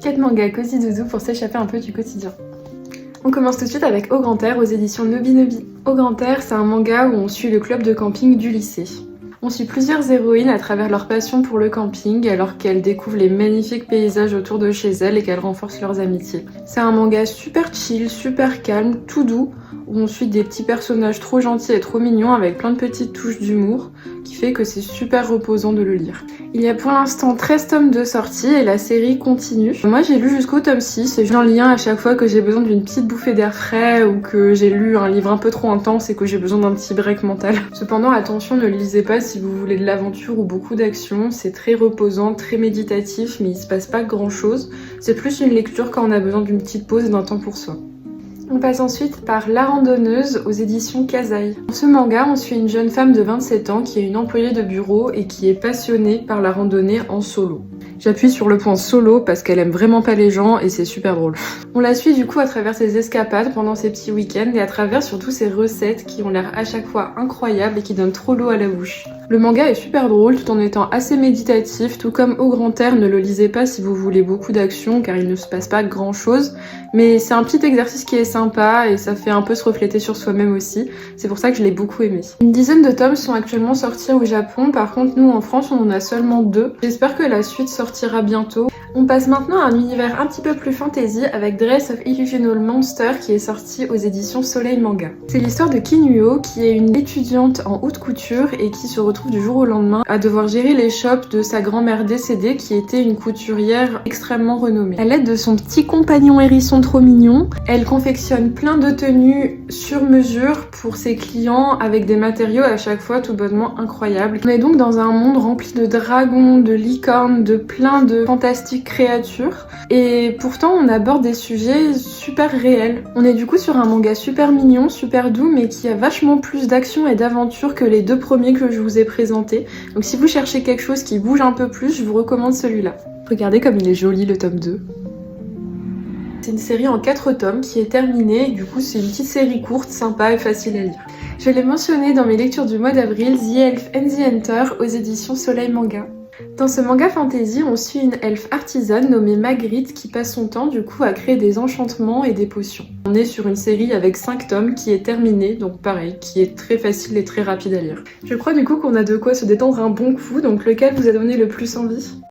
4 mangas cosy doudou pour s'échapper un peu du quotidien. On commence tout de suite avec Au Grand Air aux éditions Nobi Nobi. Au Grand Air, c'est un manga où on suit le club de camping du lycée. On suit plusieurs héroïnes à travers leur passion pour le camping alors qu'elles découvrent les magnifiques paysages autour de chez elles et qu'elles renforcent leurs amitiés. C'est un manga super chill, super calme, tout doux, où on suit des petits personnages trop gentils et trop mignons avec plein de petites touches d'humour qui fait que c'est super reposant de le lire. Il y a pour l'instant 13 tomes de sortie et la série continue. Moi j'ai lu jusqu'au tome 6 et je l'en lis un à chaque fois que j'ai besoin d'une petite bouffée d'air frais ou que j'ai lu un livre un peu trop intense et que j'ai besoin d'un petit break mental. Cependant attention, ne le lisez pas si vous voulez de l'aventure ou beaucoup d'action, c'est très reposant, très méditatif mais il se passe pas grand chose. C'est plus une lecture quand on a besoin d'une petite pause et d'un temps pour soi. On passe ensuite par La Randonneuse aux éditions Kazai. Dans ce manga, on suit une jeune femme de 27 ans qui est une employée de bureau et qui est passionnée par la randonnée en solo. J'appuie sur le point solo parce qu'elle aime vraiment pas les gens et c'est super drôle. On la suit du coup à travers ses escapades pendant ses petits week-ends et à travers surtout ses recettes qui ont l'air à chaque fois incroyables et qui donnent trop l'eau à la bouche. Le manga est super drôle tout en étant assez méditatif, tout comme Au Grand Air, ne le lisez pas si vous voulez beaucoup d'action car il ne se passe pas grand chose, mais c'est un petit exercice qui est sympa et ça fait un peu se refléter sur soi-même aussi, c'est pour ça que je l'ai beaucoup aimé. Une dizaine de tomes sont actuellement sortis au Japon, par contre nous en France on en a seulement 2. J'espère que la suite sortira bientôt. On passe maintenant à un univers un petit peu plus fantasy avec Dress of Illusional Monster qui est sorti aux éditions Soleil Manga. C'est l'histoire de Kinuo qui est une étudiante en haute couture et qui se retrouve du jour au lendemain à devoir gérer les shops de sa grand-mère décédée qui était une couturière extrêmement renommée. À l'aide de son petit compagnon hérisson trop mignon, elle confectionne plein de tenues sur mesure pour ses clients avec des matériaux à chaque fois tout bonnement incroyables. On est donc dans un monde rempli de dragons, de licornes, de plein de fantastiques créatures et pourtant on aborde des sujets super réels. On est du coup sur un manga super mignon, super doux mais qui a vachement plus d'action et d'aventure que les 2 premiers que je vous ai présentés. Donc si vous cherchez quelque chose qui bouge un peu plus, je vous recommande celui-là. Regardez comme il est joli le tome 2. C'est une série en 4 tomes qui est terminée, du coup c'est une petite série courte, sympa et facile à lire. Je l'ai mentionné dans mes lectures du mois d'avril, The Elf and the Hunter aux éditions Soleil Manga. Dans ce manga fantasy, on suit une elfe artisane nommée Magritte qui passe son temps du coup à créer des enchantements et des potions. On est sur une série avec 5 tomes qui est terminée, donc pareil, qui est très facile et très rapide à lire. Je crois du coup qu'on a de quoi se détendre un bon coup, donc lequel vous a donné le plus envie ?